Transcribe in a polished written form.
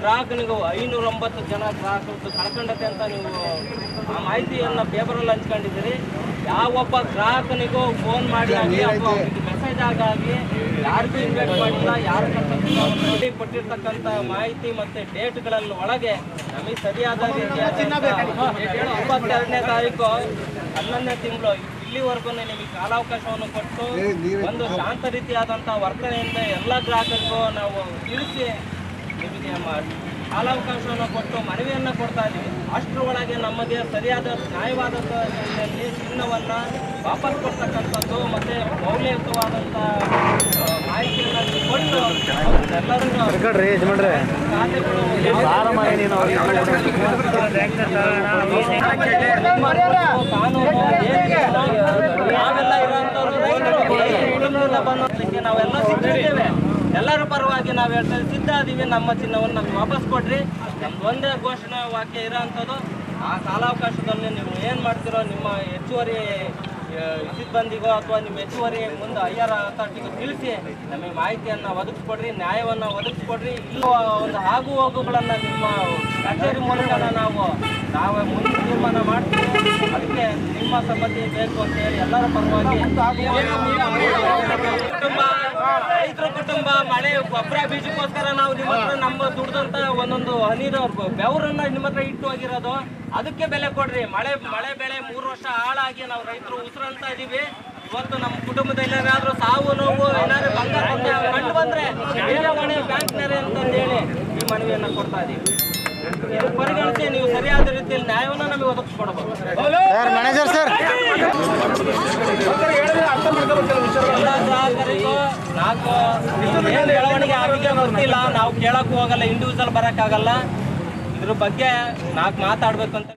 ಗ್ರಾಹಕನಿಗೂ 590 ಜನ ಗ್ರಾಹಕರದ್ದು ಕಳ್ಕೊಂಡತೆ ಅಂತ ನೀವು ಆ ಮಾಹಿತಿಯನ್ನು ಪೇಪರಲ್ಲಿ ಹಂಚ್ಕೊಂಡಿದ್ದೀರಿ. ಯಾವೊಬ್ಬ ಗ್ರಾಹಕನಿಗೂ ಫೋನ್ ಮಾಡಿ ಆಗಲಿ ಅಥವಾ ಮೆಸೇಜ್ ಆಗಾಗಲಿ ಯಾರಿಗೂ ಇನ್ವೈಟ್ ಮಾಡಿಲ್ಲ. ಯಾರು ಕೊಟ್ಟಿರ್ತಕ್ಕಂಥ ಮಾಹಿತಿ ಮತ್ತು ಡೇಟ್ಗಳಲ್ಲಿ ಒಳಗೆ ನಮಗೆ ಸರಿಯಾದ ರೀತಿಯಾದ 22ನೇ ತಾರೀಕು 11ನೇ ತಿಂಗಳು ಇಲ್ಲಿವರೆಗೂ ನಿಮಗೆ ಕಾಲಾವಕಾಶವನ್ನು ಕೊಟ್ಟು ಒಂದು ಶಾಂತ ರೀತಿಯಾದಂಥ ವರ್ತನೆಯಿಂದ ಎಲ್ಲ ಗ್ರಾಹಕರಿಗೂ ನಾವು ತಿಳಿಸಿ ನಿಮಗೆ ಕಾಲಾವಕಾಶವನ್ನು ಕೊಟ್ಟು ಮನವಿಯನ್ನು ಕೊಡ್ತಾ ಇದ್ದೀವಿ. ಅಷ್ಟರ ಒಳಗೆ ನಮಗೆ ಸರಿಯಾದ ನ್ಯಾಯವಾದ ರೀತಿಯಲ್ಲಿ ಚಿನ್ನವನ್ನು ವಾಪಸ್ ಕೊಡ್ತಕ್ಕಂಥದ್ದು ಮತ್ತು ಮೌಲ್ಯಯುತವಾದಂಥ ಮಾಹಿತಿಯನ್ನು ಕೊಟ್ಟು ಎಲ್ಲರಿಗೂ ಕಾನೂನು ನಾವೆಲ್ಲ ಇರೋಂಥವ್ರು ನಾವೆಲ್ಲ ಸಿದ್ಧಿದ್ದೇವೆ. ಎಲ್ಲರ ಪರವಾಗಿ ನಾವು ಹೇಳ್ತೇವೆ, ಸಿದ್ಧ ಇದೀವಿ. ನಮ್ಮ ಚಿನ್ನವನ್ನು ನಮ್ಗೆ ವಾಪಸ್ ಕೊಡ್ರಿ. ನಮ್ದು ಒಂದೇ ಘೋಷಣೆ ವಾಕ್ಯ ಇರೋಂಥದ್ದು, ಆ ಕಾಲಾವಕಾಶದಲ್ಲಿ ನೀವು ಏನು ಮಾಡ್ತೀರೋ ನಿಮ್ಮ ಹೆಚ್ಚುವರಿ ಸಿಬ್ಬಂದಿಗೋ ಅಥವಾ ನಿಮ್ಮ ಹೆಚ್ಚುವರಿ ಮುಂದೆ ಹೈಯರ್ ಅಥಾರಿಟಿಗೂ ತಿಳಿಸಿ ನಮಗೆ ಮಾಹಿತಿಯನ್ನು ಒದಗಿಸ್ಕೊಡ್ರಿ, ನ್ಯಾಯವನ್ನು ಒದಗಿಸ್ಕೊಡ್ರಿ. ಇಲ್ಲೂ ಒಂದು ಆಗು ಹೋಗುಗಳನ್ನು ನಿಮ್ಮ ಕಚೇರಿ ಮೂಲಕ ನಾವು ಮುಂದೆ ತೀರ್ಮಾನ ಮಾಡ್ತೀವಿ. ಅದಕ್ಕೆ ನಿಮ್ಮ ಸಮ್ಮತಿ ಬೇಕು ಅಂತ ಹೇಳಿ ಎಲ್ಲರ ಪರವಾಗಿ ರೈತರ ಕುಟುಂಬ ಮಳೆ ಗೊಬ್ಬರ ಬೀಜಕ್ಕೋಸ್ಕರ ನಾವು ನಿಮ್ಮ ಹತ್ರ ನಮ್ಮ ದುಡ್ದಂತ ಒಂದೊಂದು ಹನಿದವ್ರು ಬೆವರನ್ನ ನಿಮ್ಮ ಹತ್ರ ಇಟ್ಟು ಹೋಗಿರೋದು. ಅದಕ್ಕೆ ಬೆಲೆ ಕೊಡ್ರಿ. ಮಳೆ ಬೆಳೆ 3 ವರ್ಷ ಹಾಳಾಗಿ ನಾವು ರೈತರು ಉಸಿರಂತ ಇದೀವಿ. ಇವತ್ತು ನಮ್ಮ ಕುಟುಂಬದಲ್ಲಿ ಏನಾದರೂ ಸಾವು ನೋವು ಏನಾದ್ರು ಬಂಗಾರ ಕಂಡು ಬಂದ್ರೆ ಬ್ಯಾಂಕ್ನರೇ ಅಂತಂದೇಳಿ ಈ ಮನವಿಯನ್ನು ಕೊಡ್ತಾ ಇದೀವಿ. ಪರಿಗಣಿಸಿ ನೀವು ಸರಿಯಾದ ರೀತಿಯಲ್ಲಿ ನ್ಯಾಯವನ್ನು ನಮಗೆ ಒದಗಿಸ್ಕೊಡ್ಬೇಕು. ಎಲ್ಲ ಗ್ರಾಹಕರಿಗೂ ಏನು ಬೆಳವಣಿಗೆ ಆಗಿದೆ ಗೊತ್ತಿಲ್ಲ, ನಾವು ಕೇಳಕ್ಕೂ ಹೋಗಲ್ಲ, ಇಂಡಿವಿಜುವಲ್ ಬರೋಕ್ಕಾಗಲ್ಲ. ಇದ್ರ ಬಗ್ಗೆ ಮಾತಾಡ್ಬೇಕು ಅಂತ